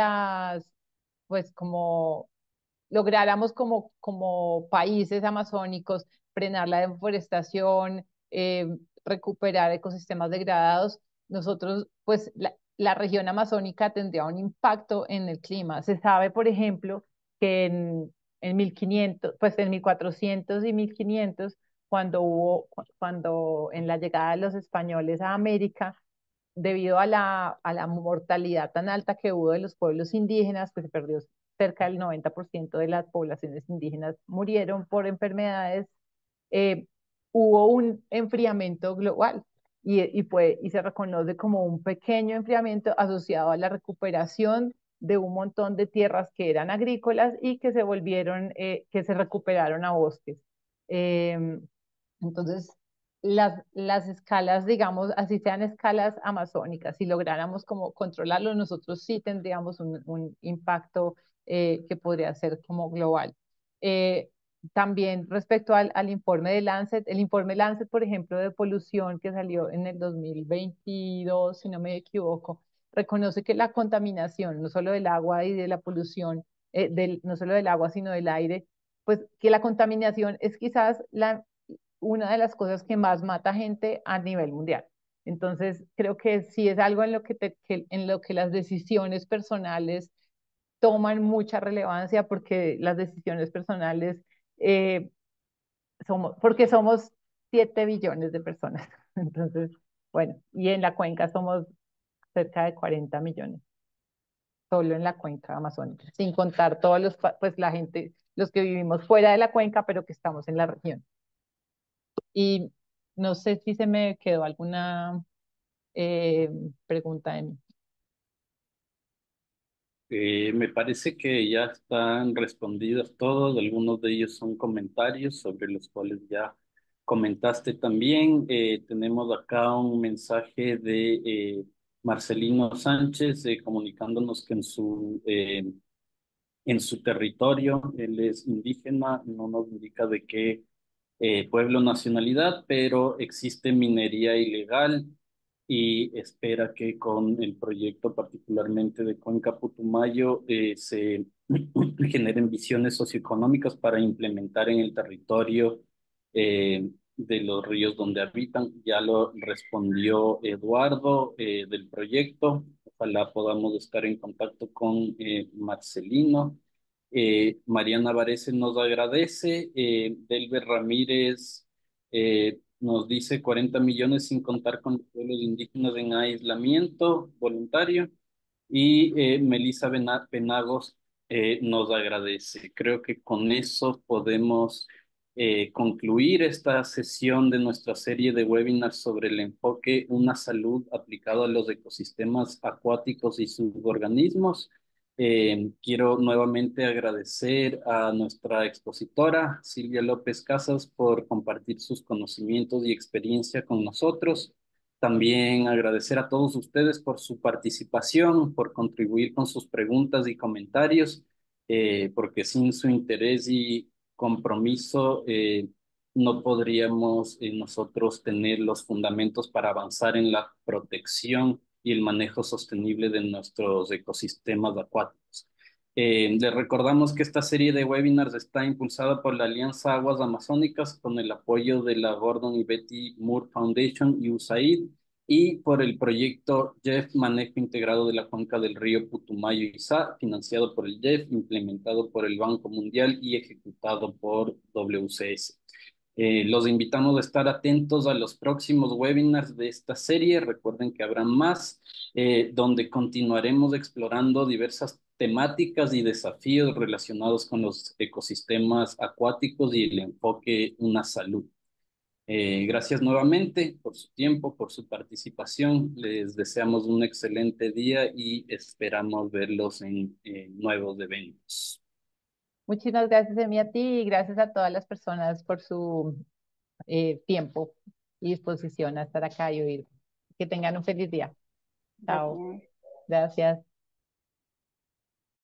Speaker 2: pues como lográramos como países amazónicos frenar la deforestación, recuperar ecosistemas degradados, nosotros, pues la región amazónica tendría un impacto en el clima. Se sabe, por ejemplo, que en 1500, pues en 1400 y 1500, cuando en la llegada de los españoles a América, debido a la mortalidad tan alta que hubo de los pueblos indígenas, que se perdió cerca del 90% de las poblaciones indígenas murieron por enfermedades. hubo un enfriamiento global y se reconoce como un pequeño enfriamiento asociado a la recuperación de un montón de tierras que eran agrícolas y que se volvieron, que se recuperaron a bosques. Eh, entonces, las escalas, digamos, así sean escalas amazónicas, si lográramos como controlarlo, nosotros sí tendríamos un impacto que podría ser como global. Eh, También respecto al informe de Lancet, el informe Lancet, por ejemplo, de polución que salió en el 2022, si no me equivoco, reconoce que la contaminación, no solo del agua y de la polución, no solo del agua, sino del aire, pues que la contaminación es quizás una de las cosas que más mata gente a nivel mundial. Entonces, creo que sí es algo en lo en lo que las decisiones personales toman mucha relevancia porque las decisiones personales eh, porque somos 7 billones de personas. Entonces, bueno, y en la cuenca somos cerca de 40 millones, solo en la cuenca amazónica, sin contar todos pues la gente, los que vivimos fuera de la cuenca, pero que estamos en la región. Y no sé si se me quedó alguna eh, pregunta en...
Speaker 1: Me parece que ya están respondidos todos, algunos de ellos son comentarios sobre los cuales ya comentaste también. Tenemos acá un mensaje de Marcelino Sánchez comunicándonos que en su territorio él es indígena, no nos indica de qué pueblo, nacionalidad, pero existe minería ilegal y espera que con el proyecto particularmente de Cuenca Putumayo se generen visiones socioeconómicas para implementar en el territorio de los ríos donde habitan. Ya lo respondió Eduardo del proyecto. Ojalá podamos estar en contacto con Marcelino. Mariana Varese nos agradece. Delber Ramírez nos dice 40 millones sin contar con los pueblos indígenas en aislamiento voluntario. Y Melissa Penagos nos agradece. Creo que con eso podemos concluir esta sesión de nuestra serie de webinars sobre el enfoque Una salud aplicado a los ecosistemas acuáticos y suborganismos. Quiero nuevamente agradecer a nuestra expositora, Silvia López Casas, por compartir sus conocimientos y experiencia con nosotros. También agradecer a todos ustedes por su participación, por contribuir con sus preguntas y comentarios, porque sin su interés y compromiso no podríamos nosotros tener los fundamentos para avanzar en la protección y el manejo sostenible de nuestros ecosistemas acuáticos. Les recordamos que esta serie de webinars está impulsada por la Alianza Aguas Amazónicas con el apoyo de la Gordon y Betty Moore Foundation y USAID y por el proyecto JEF Manejo Integrado de la Cuenca del Río Putumayo y Izá, financiado por el JEF, implementado por el Banco Mundial y ejecutado por WCS. Los invitamos a estar atentos a los próximos webinars de esta serie. Recuerden que habrá más, donde continuaremos explorando diversas temáticas y desafíos relacionados con los ecosistemas acuáticos y el enfoque Una Salud. Gracias nuevamente por su tiempo, por su participación. Les deseamos un excelente día y esperamos verlos en nuevos eventos.
Speaker 2: Muchísimas gracias, Emi, a ti y gracias a todas las personas por su tiempo y disposición a estar acá y oír. Que tengan un feliz día. Chao.
Speaker 3: Gracias.
Speaker 2: Gracias.